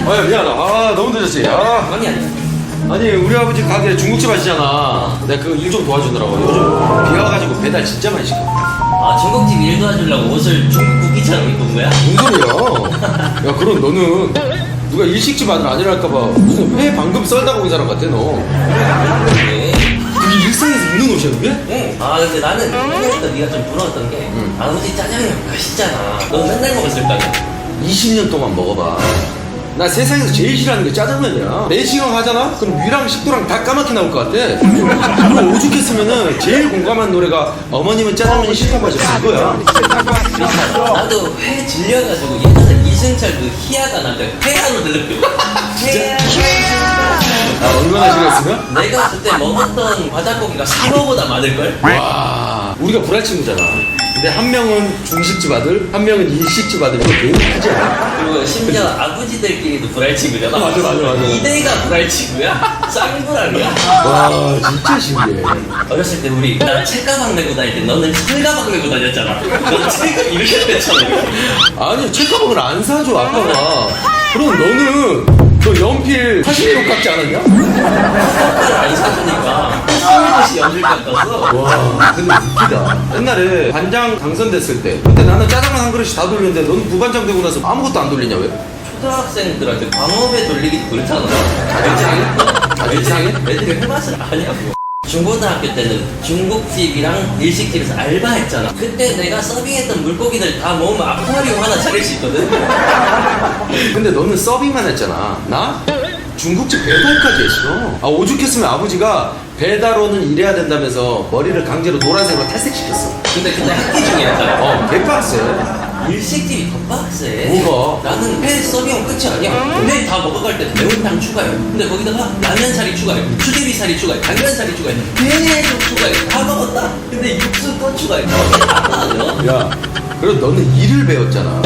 아 미안하다. 아 너무 늦었지. 아 아니 아니 우리 아버지 가게 중국집 하시잖아. 내가 그 일 좀 도와주느라고 요즘 비 와가지고 배달 진짜 많이 시켜. 아 중국집 일 도와주려고 옷을 중국 국기처럼 입고 온 거야? 뭔 소리야? 야 그럼 너는 누가 일식집 아들 아니랄까봐 무슨 회 방금 썰다가 온 사람 같아 너. 네. 그게 일상에서 입는 옷이야 그게? 응. 아 근데 나는 옛날부터 네가 좀 부러웠던 게 아버지 짜장면 맛있잖아. 너 맨날 먹었을 거 아니야? 20년 동안 먹어봐. 나 세상에서 제일 싫어하는 게 짜장면이야. 내시경 하잖아? 그럼 위랑 식도랑 다 까맣게 나올 것 같아. 그리고 오죽했으면은 제일 공감한 노래가 어머님은 짜장면이 싫다고 하셨어 이거야. 나도 회 질려가지고 옛날에 이승철 그 희야가 나한테 회하로 들렸거든. 아 얼마나 싫어했으면? 내가 그때 먹었던 바닷고기가 사과보다 많을걸? 와 우리가 불알 친구잖아. 근데 한 명은 중식집 아들, 한 명은 일식집 아들. 이거 매우 크지 않아? 그리고 심지어 아버지들끼리도 불알친구잖아. 맞아. 2대가 불알친구야? 쌍불알이야? 와 진짜 신기해. 어렸을 때 우리 나 책가방 메고 다닐 때 너는 철가방 메고 다녔잖아. 너 책을 이렇게 뺐잖아. 아니 책가방을 안 사줘 아빠가. 그럼 너는 너 연필 41호 깎지 않았냐? 책가방을 안 사주니까 21곳이 연필 깎았어. 와 근데 웃기다. 옛날에 반장 당선됐을 때 근데 나는 짜장면 한 그릇씩 다 돌리는데 너는 부반장 되고 나서 아무것도 안 돌리냐 왜? 초등학생들한테 광업에 돌리기도 그렇잖아. 아 이상해? 애들이 그 맛을 아냐고. 중고등학교 때는 중국집이랑 일식집에서 알바했잖아. 그때 내가 서빙했던 물고기들 다 모으면 아쿠아리움 하나 차릴 수 있거든. 근데 너는 서빙만 했잖아. 나? 중국집 배달까지 했어. 아 오죽했으면 아버지가 배달원은 일해야 된다면서 머리를 강제로 노란색으로 탈색시켰어. 근데 그때 학기 중이었잖아. 개빡세. 일식집이 더 빡세. 뭐가? 나는 회 서빙은 끝이 아니야. 회 다 먹어갈 때 매운탕 추가해. 근데 거기다가 라면사리 추가해. 수제비사리 추가해. 당면사리 추가해. 계속 추가해. 다 먹었다. 근데 육수 또 추가해. 야, 그럼 너는 일을 배웠잖아.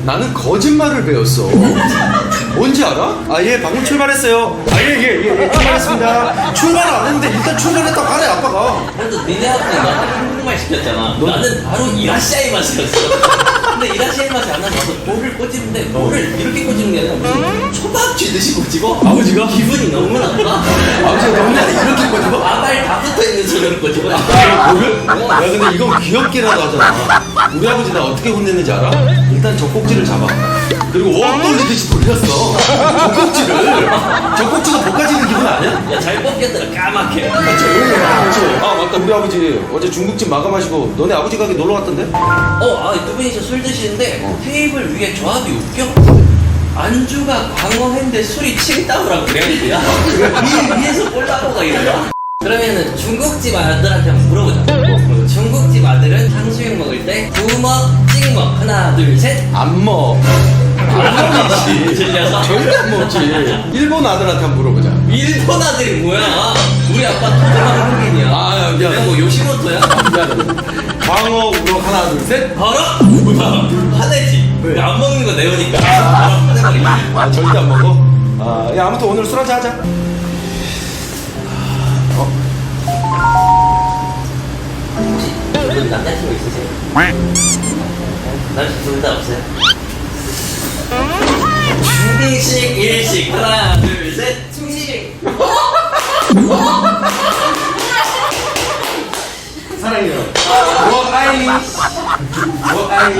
나는 거짓말을 배웠어. 뭔지 알아? 아, 예, 방금 출발했어요. 아, 예, 출발했습니다. 출발 안 했는데 일단 출발했다고 하네, 아빠가. 그래도 니네 아버지 나한테 한국말 시켰잖아. 나는 바로 이라시아이 맛이었어. 근데 이라시아이 맛이 안 나서 와서 볼을 꽂히는데 볼을 이렇게 꽂히는 게 아니라 무슨 초밥 쥐듯이 꽂히고 아버지가? 기분이 너무 나빠. 아버지가 너무 이렇게 꺼지고? 아발 다 붙어있는 소리로 꽂히고. 볼을? 야, 근데 이건 귀엽게라도 하잖아. 우리 아버지 나 어떻게 혼냈는지 알아? 일단 젖꼭지를 잡아. 그리고 원 돌리듯이 돌렸어. 젖꼭지가 볶아지는 기분 아니야? 야, 잘 뽑겠더라, 까맣게. 아 맞다 우리 아버지 어제 중국집 마감하시고 너네 아버지 가게 놀러 갔던데? 두 분이서 술 드시는데 테이블 위에 조합이 웃겨. 안주가 광어회인데 술이 칭따오라고 그래야 위에서 꼴라보가 이러나? 그러면은 중국집 아들한테 한번 물어보자. 중국집 아들은 탕수육 먹을 때 부먹, 찍먹 하나 둘 셋. 안 먹어. 안 먹지. 질려서 절대 안 먹지. 일본 아들한테 한번 물어보자. 일본 아들이 뭐야? 우리 아빠 토종 한국인이야. 아, 미안해. 내가 뭐 요시모토야? 미안해. 광어 우럭 하나 둘 셋. 바로? 화내지. 왜 안 먹는 거 내오니까 바로 화내버리지. 아 절대 안 먹어. 아, 야 아무튼 오늘 술 한잔 하자. 혹시 여러분 남자친구 있으세요? 남자친구 둘 다 없어요? 중식 일식 하나 둘 셋. 중식. 사랑해요. 뭐 아이. 뭐 아이.